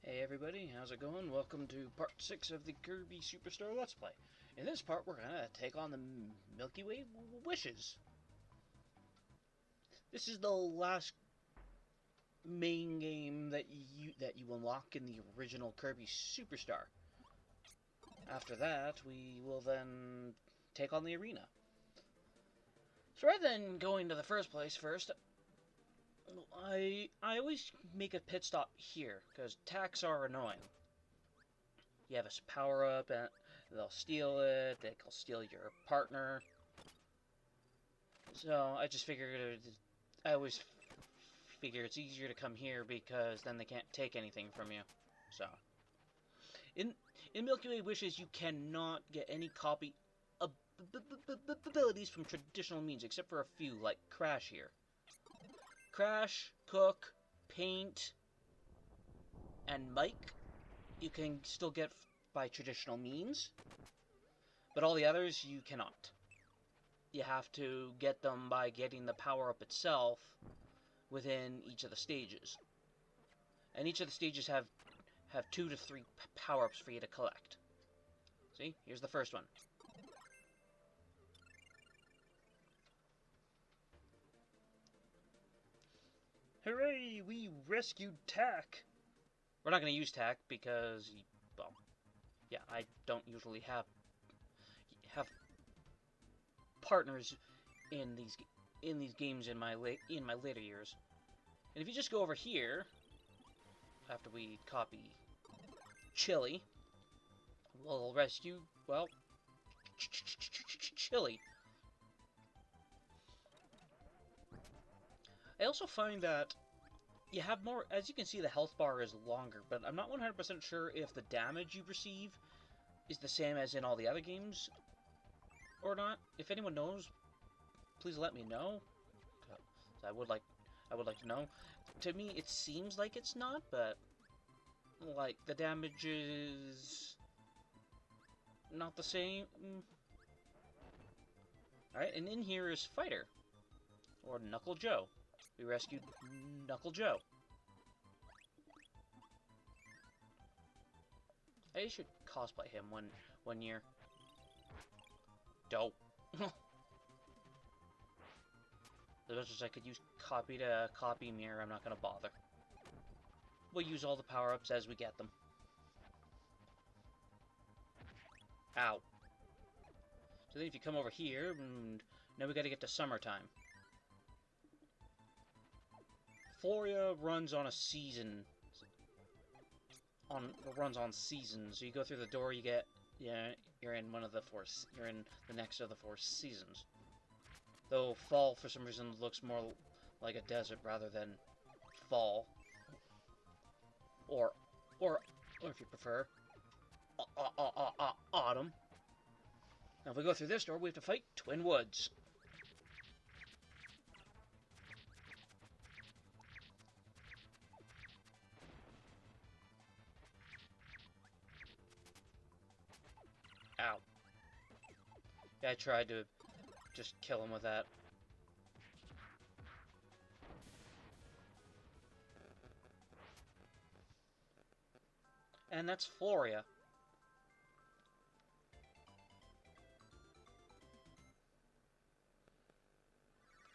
Hey everybody, how's it going? Welcome to part 6 of the Kirby Superstar Let's Play. In this part, we're gonna take on the Milky Way Wishes. This is the last main game that you unlock in the original Kirby Superstar. After that, we will then take on the arena. So rather than going to the first place first, I always make a pit stop here, because attacks are annoying. You have a power-up, and they'll steal it, they'll steal your partner. So, I just figured, I always figure it's easier to come here, because then they can't take anything from you. So, in Milky Way Wishes, you cannot get any copy abilities from traditional means, except for a few, like Crash here. Crash, Cook, Paint, and Mike, you can still get by traditional means, but all the others you cannot. You have to get them by getting the power-up itself within each of the stages. And each of the stages have 2 to 3 power-ups for you to collect. See? Here's the first one. Hooray! We rescued Tack! We're not going to use Tack because, well, yeah, I don't usually have partners in these games in my later years. And if you just go over here, after we copy Chili, we'll rescue, well, Chili. I also find that you have more, as you can see, the health bar is longer, but I'm not 100% sure if the damage you receive is the same as in all the other games or not. If anyone knows, please let me know. I would like to know. To me, it seems like it's not, but like the damage is not the same. Alright, and in here is Fighter, or Knuckle Joe. We rescued Knuckle Joe. I should cosplay him one year. Dope. As much as I could use copy to copy mirror, I'm not gonna bother. We'll use all the power-ups as we get them. Ow. So then if you come over here, and now we gotta get to summertime. Floria runs on a season. Runs on seasons. So you go through the door, you get, yeah, you're in one of the you're in the next of the 4 seasons. Though fall, for some reason, looks more like a desert rather than fall. Or if you prefer, autumn. Now if we go through this door, we have to fight Twin Woods. Ow. Yeah, I tried to just kill him with that. And that's Floria.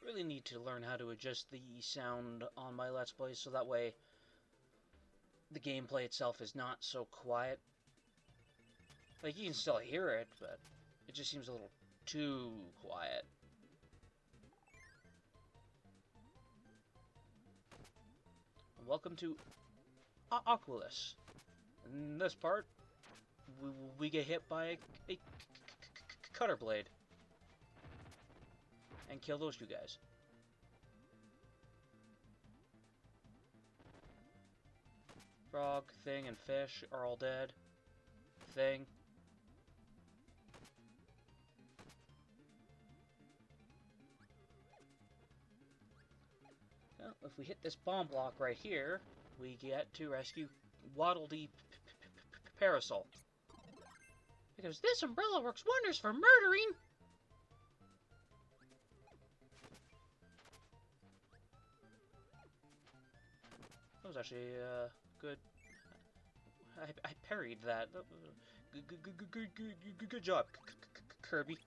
Really need to learn how to adjust the sound on my Let's Plays so that way the gameplay itself is not so quiet. Like, you can still hear it, but it just seems a little too quiet. Welcome to Aquilus. In this part, we get hit by a cutter blade. And kill those 2 guys. Frog, Thing, and Fish are all dead. Thing. Well, if we hit this bomb block right here, we get to rescue Waddle Dee Parasol. Because this umbrella works wonders for murdering! That was actually good I parried that. Good job, Kirby.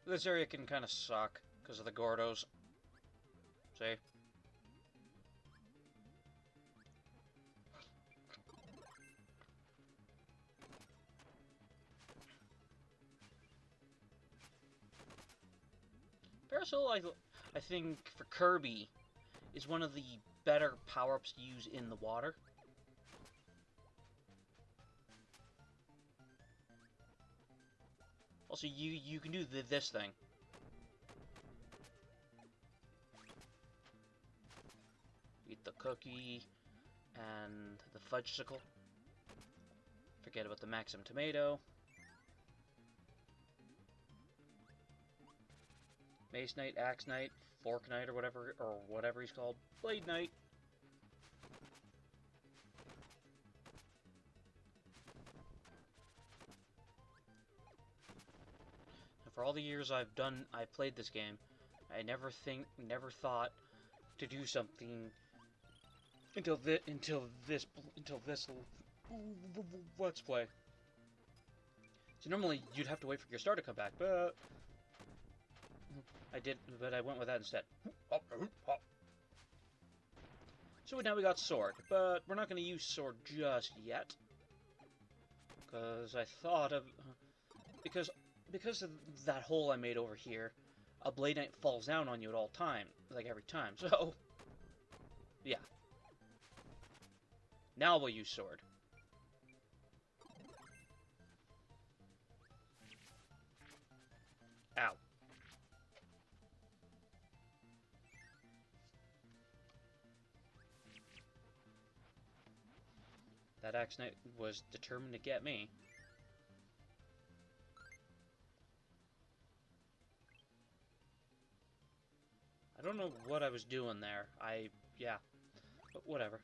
This area can kind of suck because of the Gordos. See? Parasol, I think, for Kirby, is one of the better power-ups to use in the water. Also, you can do this thing. Eat the cookie and the fudgesicle. Forget about the Maxim tomato. Mace Knight, Axe Knight, Fork Knight, or whatever he's called. Blade Knight. And for all the years I've played this game, I never thought to do something until this let's play. So normally you'd have to wait for your star to come back, but I went with that instead. So now we got sword, but we're not going to use sword just yet, because I thought of because of that hole I made over here, a Blade Knight falls down on you at all time, like every time. So yeah, now we'll use sword. Ow. That Axe Knight was determined to get me. I don't know what I was doing there. Yeah. But whatever.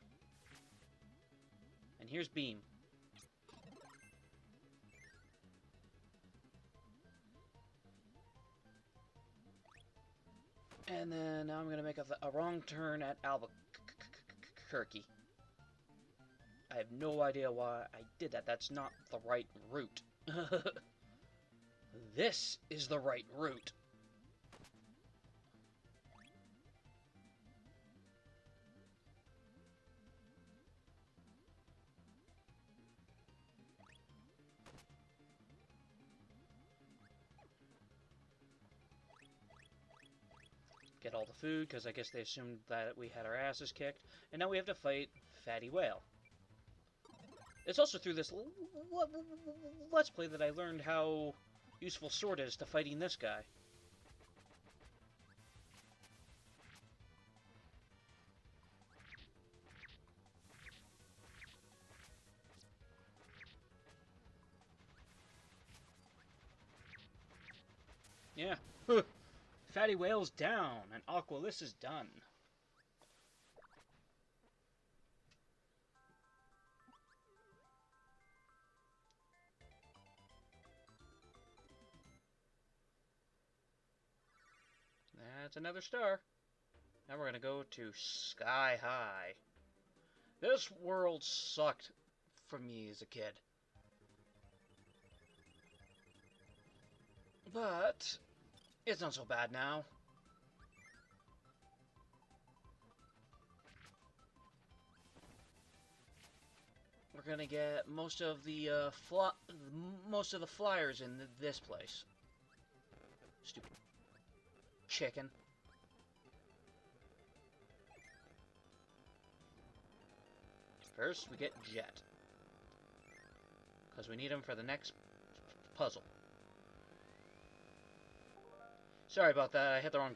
And here's Beam. And then now I'm going to make a wrong turn at Albuquerque. I have no idea why I did that. That's not the right route. This is the right route. Get all the food, because I guess they assumed that we had our asses kicked. And now we have to fight Fatty Whale. It's also through this Let's Play that I learned how useful sword is to fighting this guy. Yeah. Fatty Whale's down, and Aqualiss is done. That's another star. Now we're gonna go to Sky High. This world sucked for me as a kid. But it's not so bad now. We're gonna get most of the flyers in this place. Stupid chicken. First, we get Jet, because we need him for the next puzzle. Sorry about that. I hit the wrong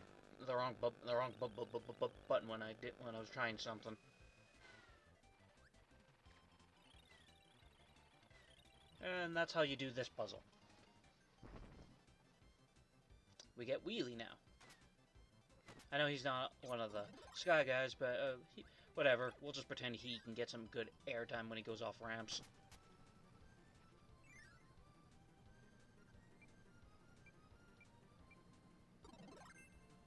button when I was trying something. And that's how you do this puzzle. We get Wheelie now. I know he's not one of the Sky guys, but whatever. We'll just pretend he can get some good airtime when he goes off ramps.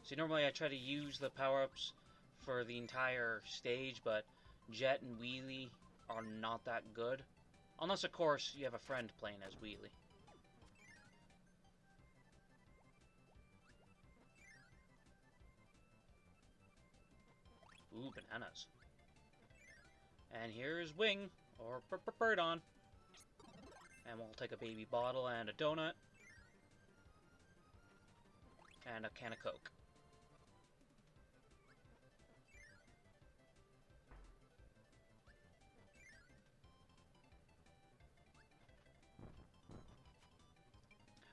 See, normally I try to use the power-ups for the entire stage, but Jet and Wheelie are not that good. Unless, of course, you have a friend playing as Wheelie. Ooh, bananas. And here's Wing, or Birdon. And we'll take a baby bottle and a donut. And a can of Coke.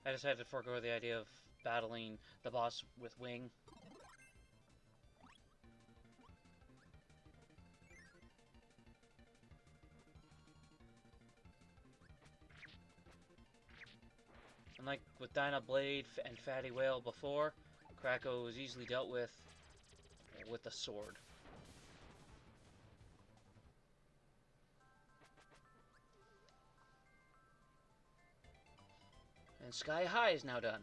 I decided to forego the idea of battling the boss with Wing. And like with Dyna Blade and Fatty Whale before, Krako was easily dealt with the sword. And Sky High is now done.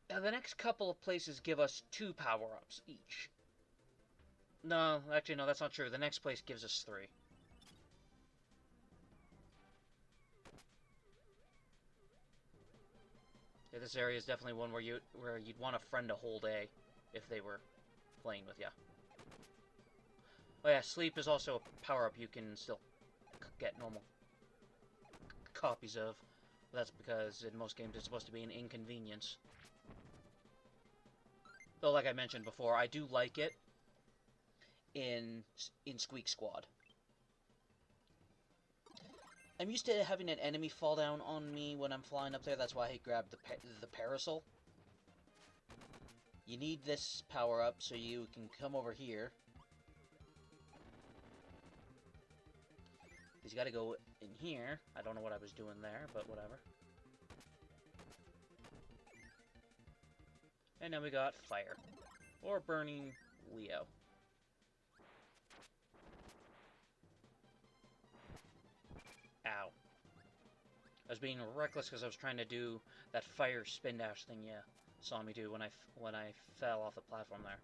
Now the next couple of places give us 2 power-ups each. No, actually no, that's not true. The next place gives us 3. Yeah, this area is definitely one where you'd want a friend a whole day if they were playing with you. Oh yeah, sleep is also a power-up you can still get normal copies of. That's because in most games it's supposed to be an inconvenience. Though, like I mentioned before, I do like it in Squeak Squad. I'm used to having an enemy fall down on me when I'm flying up there. That's why I grabbed the parasol. You need this power up so you can come over here. He's got to go in here. I don't know what I was doing there, but whatever. And then we got Fire. Or Burning Leo. Ow. I was being reckless because I was trying to do that fire spin dash thing you saw me do when I fell off the platform there.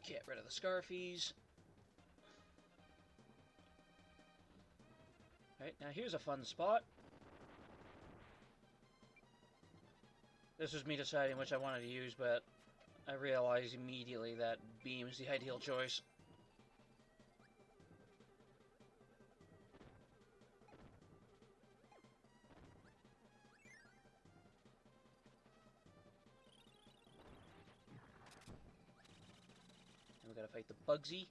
Get rid of the Scarfies. Alright, now here's a fun spot. This was me deciding which I wanted to use, but I realized immediately that Beam is the ideal choice. And we gotta fight the Bugsy.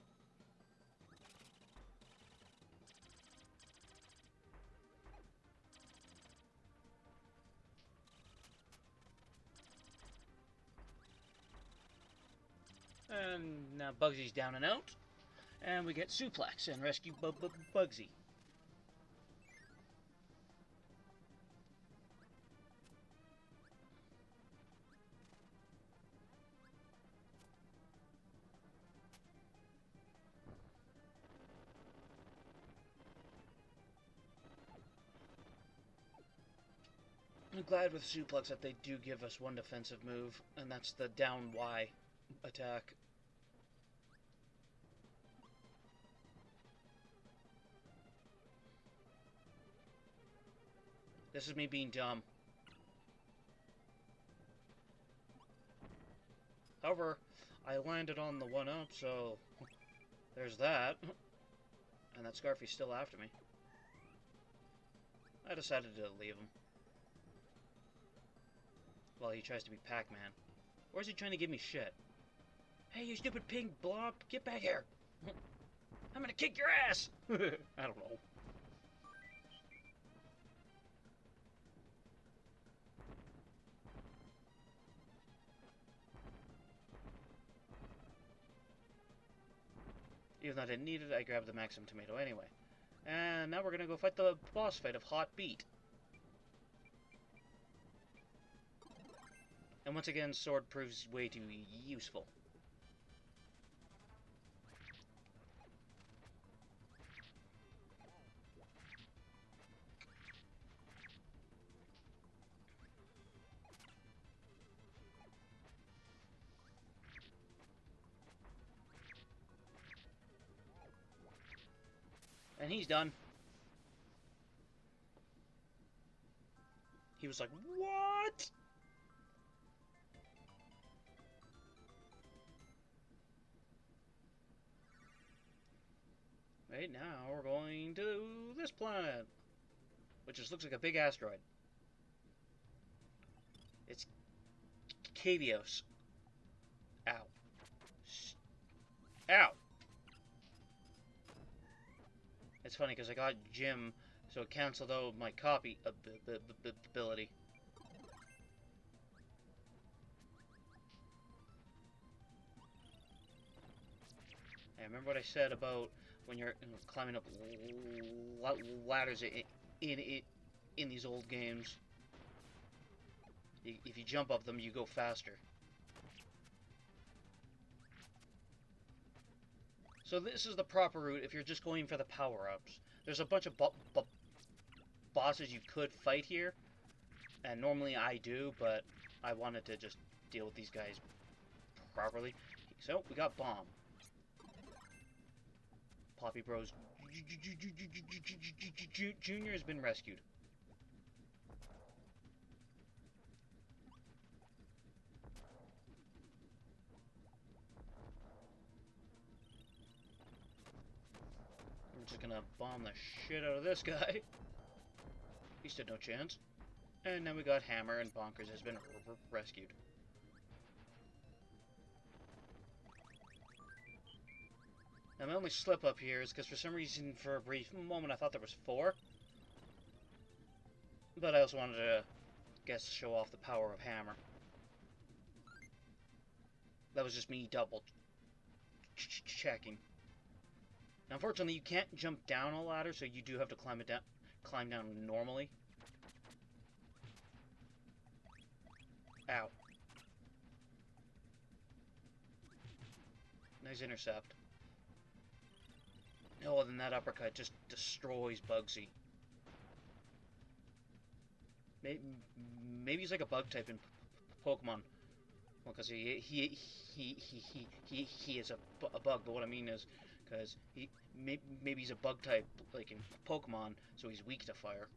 And now Bugsy's down and out. And we get Suplex and rescue Bugsy. I'm glad with Suplex that they do give us one defensive move, and that's the down Y attack. This is me being dumb. However, I landed on the 1-up, so there's that. And that Scarfy's still after me. I decided to leave him. Well, he tries to be Pac-Man. Or is he trying to give me shit? Hey, you stupid pink blob, get back here! I'm gonna kick your ass! I don't know. Even though I didn't need it, I grabbed the Maxim Tomato anyway. And now we're gonna go fight the boss fight of Hot Beat. And once again, sword proves way too useful. And he's done. He was like, what? Right now, we're going to this planet, which just looks like a big asteroid. It's Cavios. Ow. Ow! It's funny because I got Jim, so it canceled out my copy ability. I remember what I said about when you're climbing up ladders in these old games. If you jump up them, you go faster. So this is the proper route if you're just going for the power-ups. There's a bunch of bosses you could fight here, and normally I do, but I wanted to just deal with these guys properly. So, we got Bomb. Poppy Bros Junior has been rescued. I'm just gonna bomb the shit out of this guy. He stood no chance. And then we got Hammer, and Bonkers has been rescued. Now my only slip up here is because for some reason, for a brief moment, I thought there was 4. But I also wanted to, show off the power of Hammer. That was just me double checking. Now, unfortunately, you can't jump down a ladder, so you do have to climb down normally. Ow. Nice intercept. Oh, then that uppercut just destroys Bugsy. Maybe he's like a bug type in Pokemon. Well, because he is a bug, but what I mean is, because maybe he's a bug type, like in Pokemon, so he's weak to fire.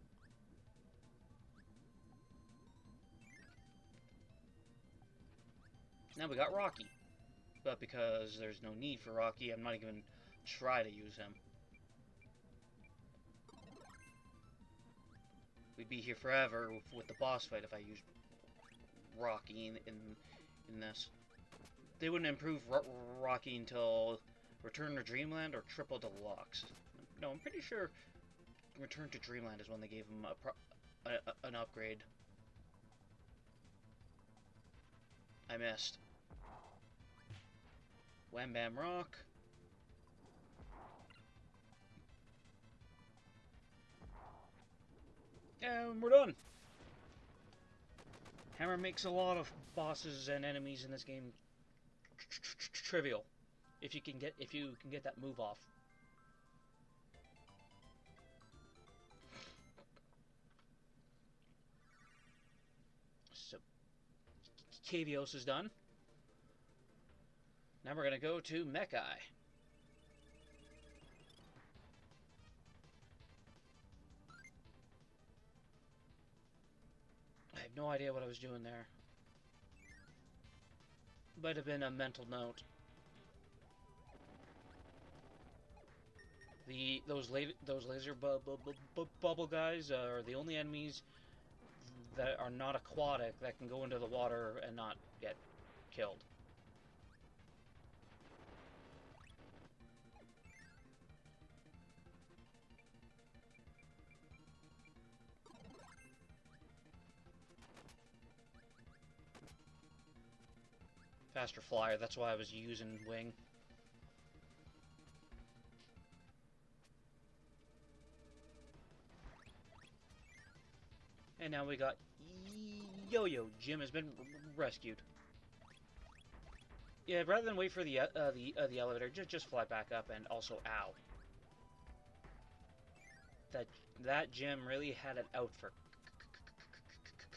Now we got Rocky. But because there's no need for Rocky, I'm not even try to use him. We'd be here forever with the boss fight if I used Rocky in this. They wouldn't improve Rocky until Return to Dreamland or Triple Deluxe. No, I'm pretty sure Return to Dreamland is when they gave him an upgrade. I missed. Wham Bam Rock. And we're done. Hammer makes a lot of bosses and enemies in this game trivial if you can get that move off. So Cavios is done. Now we're gonna go to Milky. I have no idea what I was doing there. Might have been a mental note. Those laser bubble guys are the only enemies that are not aquatic that can go into the water and not get killed. Faster flyer, that's why I was using wing. And now we got Yo-Yo Jim has been rescued. Yeah, rather than wait for the elevator, just fly back up and also ow. That Jim really had it out for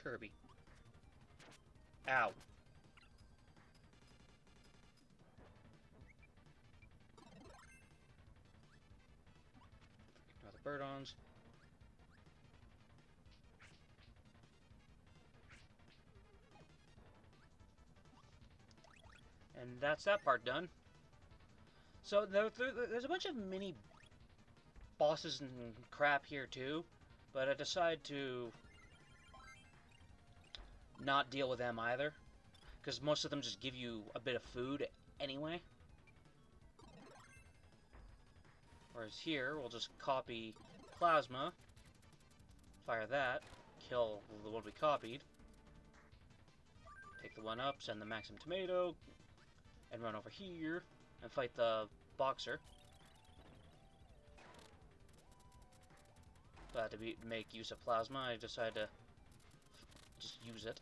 Kirby. Ow. Ignore the bird-ons. And that's that part done. So there's a bunch of mini bosses and crap here too, but I decide to not deal with them either, because most of them just give you a bit of food anyway. Whereas here, we'll just copy plasma, fire that, kill the one we copied, take the one up, send the Maxim Tomato, and run over here and fight the boxer. But to make use of plasma, I decided to just use it.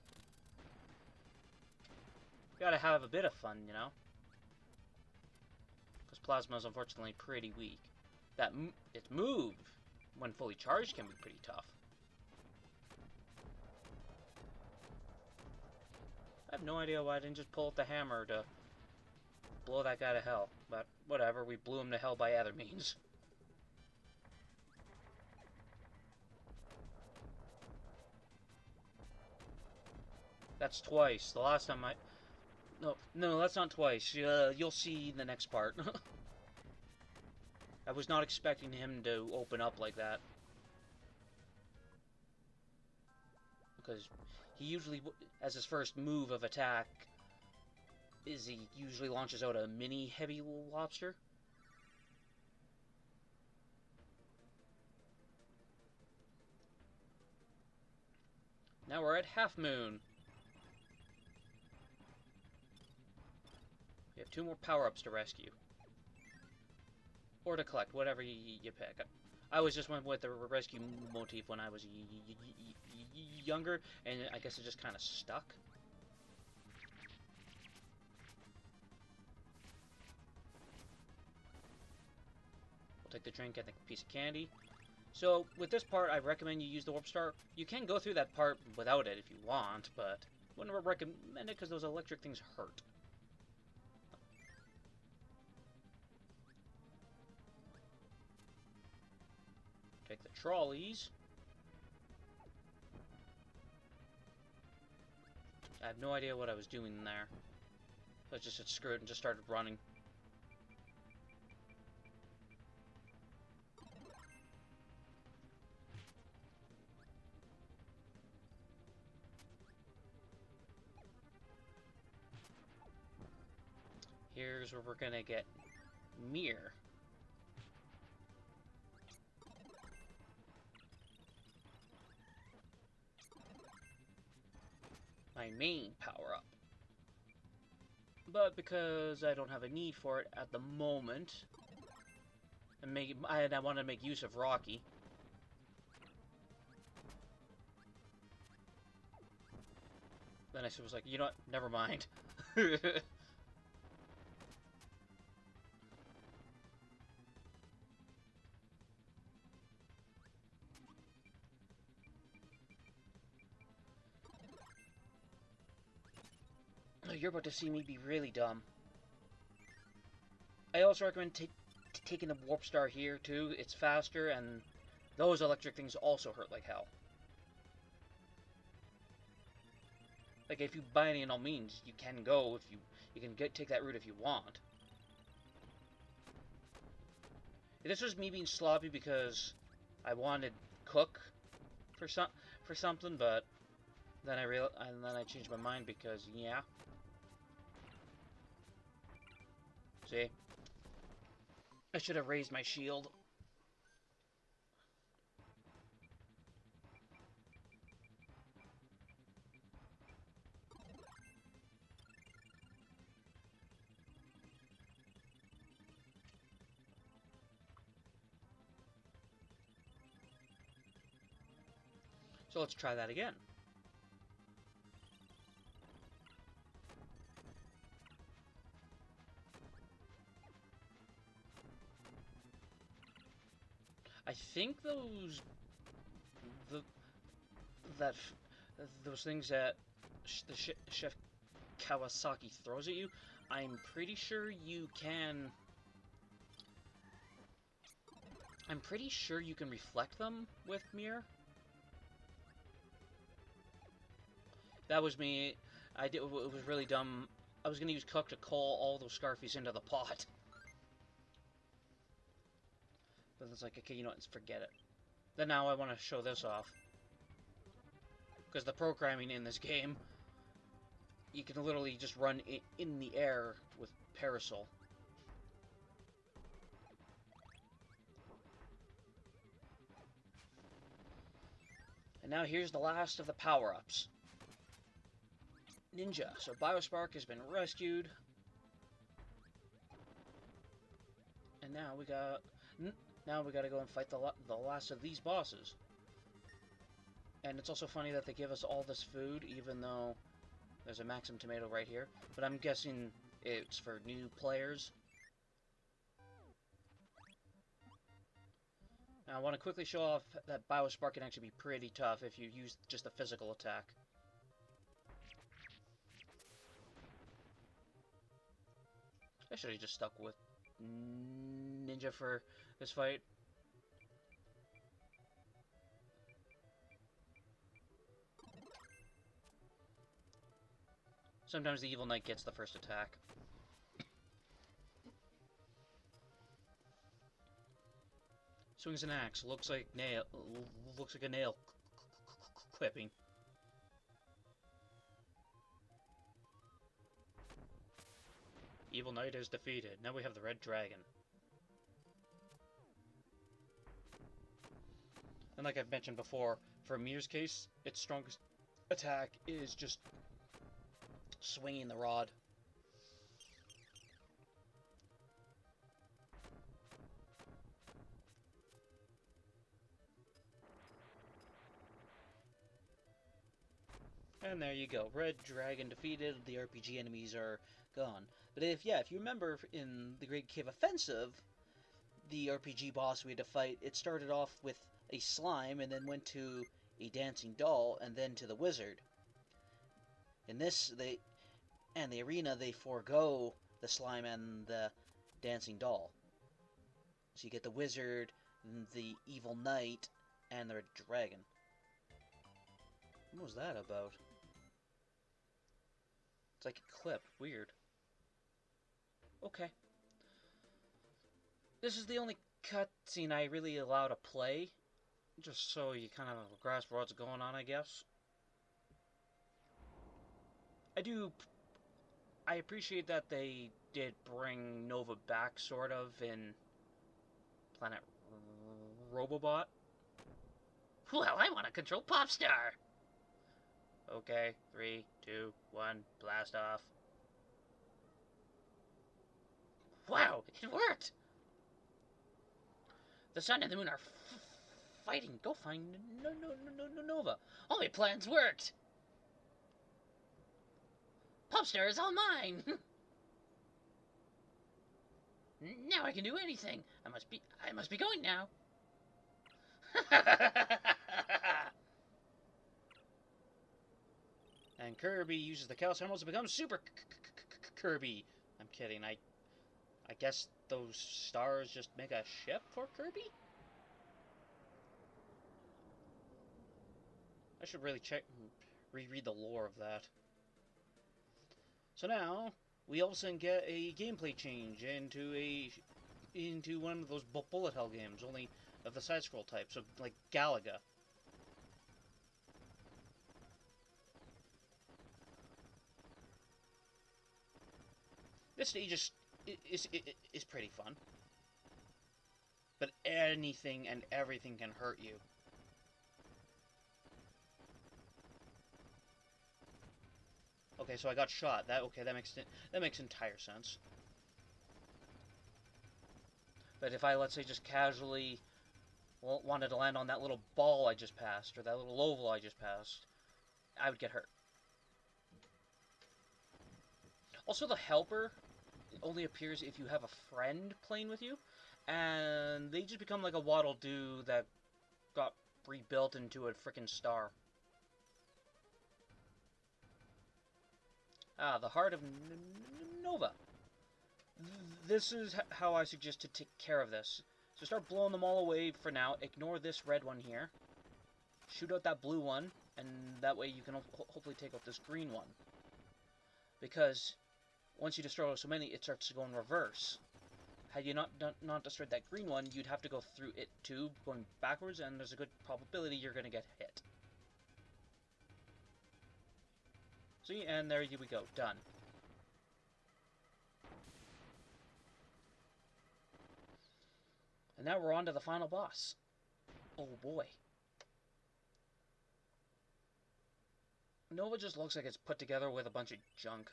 Gotta have a bit of fun, you know? Because plasma is unfortunately pretty weak. Its move, when fully charged, can be pretty tough. I have no idea why I didn't just pull out the hammer to blow that guy to hell. But whatever, we blew him to hell by other means. That's twice. The last time I... No, that's not twice. You'll see in the next part. I was not expecting him to open up like that. Because he usually, as his first move of attack, he usually launches out a mini heavy lobster. Now we're at Half Moon. We have 2 more power-ups to rescue. Or to collect, whatever you pick. I was just went with the rescue motif when I was younger, and I guess it just kind of stuck. We'll take the drink and the piece of candy. So, with this part, I recommend you use the Warp Star. You can go through that part without it if you want, but I wouldn't recommend it because those electric things hurt. Take the trolleys. I have no idea what I was doing there. I just said screw it and just started running. Here's where we're gonna get Mir. My main power-up. But because I don't have a need for it at the moment, and I want to make use of Rocky. Then I was like, you know what, never mind. You're about to see me be really dumb. I also recommend taking the Warp Star here, too. It's faster, and those electric things also hurt like hell. Like, if you by any and all means, you can go if you can take that route if you want. This was me being sloppy because I wanted Cook for something, but then I changed my mind because yeah. See? I should have raised my shield. So let's try that again. I think the that those things that Chef Kawasaki throws at you, I'm pretty sure you can. I'm pretty sure you can reflect them with mirror. That was me. It was really dumb. I was gonna use Cook to call all those Scarfies into the pot. But it's like, okay, you know what, forget it. Then now I want to show this off. Because the programming in this game, you can literally just run in the air with Parasol. And now here's the last of the power-ups. Ninja. So Biospark has been rescued. And now we gotta go and fight the last of these bosses. And it's also funny that they give us all this food, even though there's a Maxim tomato right here. But I'm guessing it's for new players. Now I want to quickly show off that Biospark can actually be pretty tough if you use just a physical attack. I should have just stuck with Ninja for this fight. Sometimes the Evil Knight gets the first attack. Swings an axe. Looks like a nail clipping. Evil Knight is defeated. Now we have the Red Dragon. And like I've mentioned before, for Mir's case, its strongest attack is just swinging the rod. And there you go. Red Dragon defeated. The RPG enemies are gone. But if you remember in the Great Cave Offensive, the RPG boss we had to fight, it started off with a slime and then went to a dancing doll and then to the wizard. In this, the arena, they forego the slime and the dancing doll. So you get the wizard, the evil knight, and the dragon. What was that about? It's like a clip. Weird. Okay. This is the only cutscene I really allow to play. Just so you kind of grasp what's going on, I guess. I appreciate that they did bring Nova back, sort of, in Planet Robobot. Well, I want to control Popstar! Okay, 3, 2, 1, blast off. Wow, it worked! The sun and the moon are fighting. Go find Nova. All my plans worked! Popstar is all mine! Now I can do anything. I must be going now. And Kirby uses the Chaos Emeralds to become Super Kirby. I'm kidding. I guess those stars just make a ship for Kirby? I should really reread the lore of that. So now, we all of a sudden get a gameplay change into one of those bullet hell games, only of the side-scroll type, so like Galaga. This stage is pretty fun. But anything and everything can hurt you. Okay, so I got shot. That makes entire sense. But if I, let's say, just casually wanted to land on that little ball I just passed, or that little oval I just passed, I would get hurt. Also, the helper only appears if you have a friend playing with you. and they just become like a Waddle Doo that got rebuilt into a freaking star. Ah, the heart of Nova. This is how I suggest to take care of this. So start blowing them all away for now. Ignore this red one here. Shoot out that blue one, and that way you can hopefully take out this green one. Because once you destroy so many, it starts to go in reverse. Had you not destroyed that green one, you'd have to go through it too, going backwards, and there's a good probability you're going to get hit. See, and there we go, done. And now we're on to the final boss. Oh boy. Nova just looks like it's put together with a bunch of junk.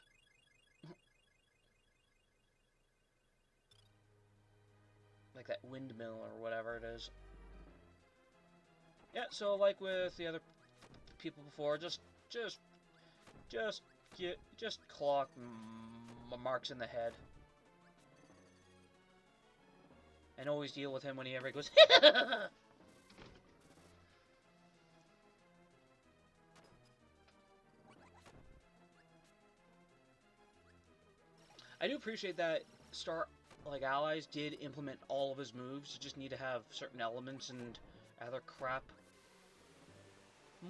Like that windmill or whatever it is. Yeah, so like with the other people before, just clock marks in the head. And always deal with him when he ever goes I do appreciate that Star like allies did implement all of his moves. You just need to have certain elements and other crap.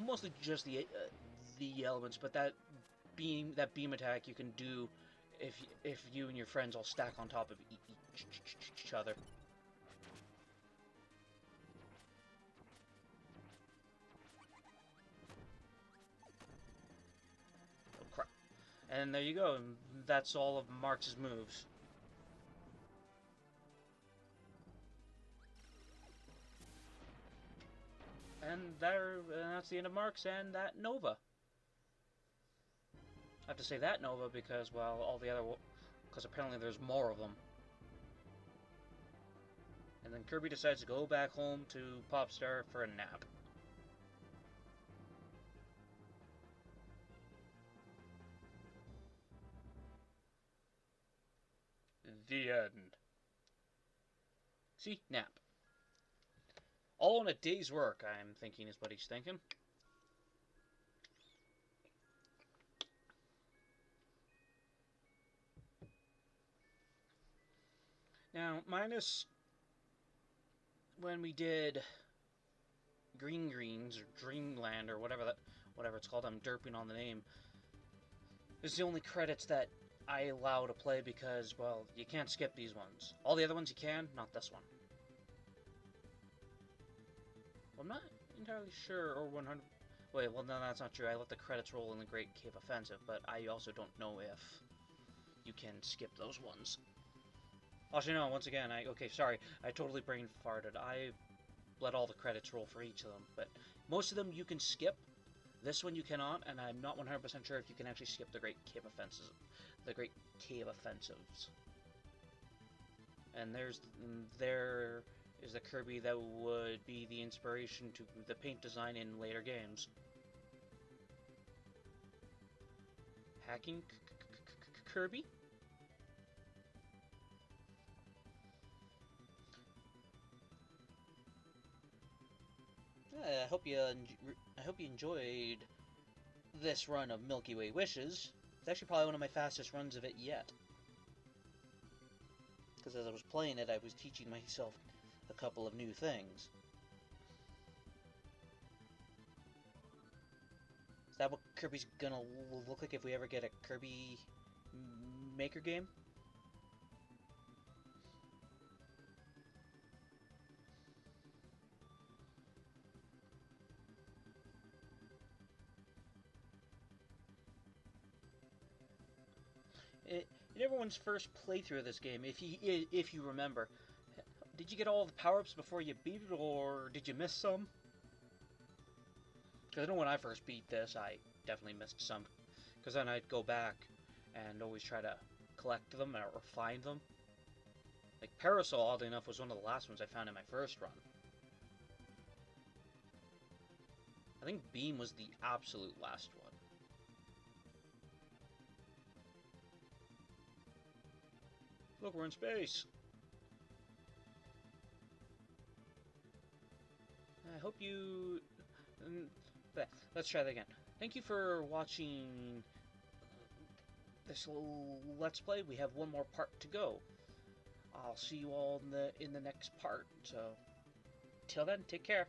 Mostly just the elements, but that beam attack you can do if you and your friends all stack on top of each other. Oh crap! And there you go. That's all of Marx's moves. And that's the end of Marx and that Nova. I have to say that Nova because, well, all the other... because apparently there's more of them. And then Kirby decides to go back home to Popstar for a nap. The end. See? Nap. All in a day's work, I'm thinking, is what he's thinking. Now, minus when we did Greens or Dreamland or whatever it's called, I'm derping on the name. This is the only credits that I allow to play because, well, you can't skip these ones. All the other ones you can, not this one. I'm not entirely sure, or 100... Wait, well, no, that's not true. I let the credits roll in the Great Cave Offensive, but I also don't know if you can skip those ones. Actually, no, once again, okay, sorry, I totally brain farted. I let all the credits roll for each of them, but most of them you can skip. This one you cannot, and I'm not 100% sure if you can actually skip the Great Cave Offensives. The Great Cave Offensives. And there is the Kirby that would be the inspiration to the paint design in later games. Hacking Kirby? I hope you enjoyed this run of Milky Way Wishes. It's actually probably one of my fastest runs of it yet. Because as I was playing it, I was teaching myself a couple of new things. Is that what Kirby's gonna look like if we ever get a Kirby Maker game? In everyone's first playthrough of this game, if you remember, did you get all the power-ups before you beat it, or did you miss some? Because I know when I first beat this, I definitely missed some. Because then I'd go back and always try to collect them or find them. Like Parasol, oddly enough, was one of the last ones I found in my first run. I think Beam was the absolute last one. Look, we're in space. hope you... let's try that again. Thank you for watching this Let's Play. We have one more part to go. I'll see you all in the next part. So, till then, take care.